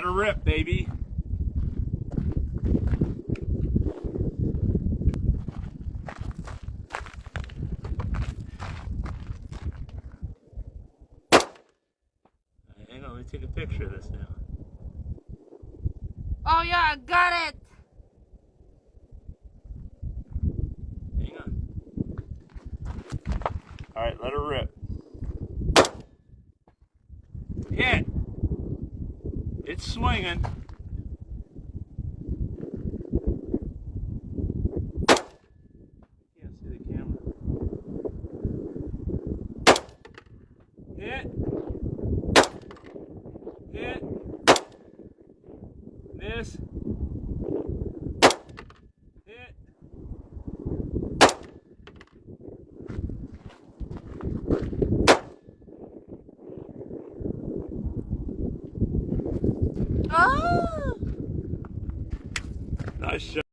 Let her rip, baby. Hang on, let me take a picture of this now. Oh yeah, I got it. Hang on. All right, let her rip. Hit. It's swinging. Can't see the camera. Hit. Hit. Miss. Hit. Oh! Nice shot.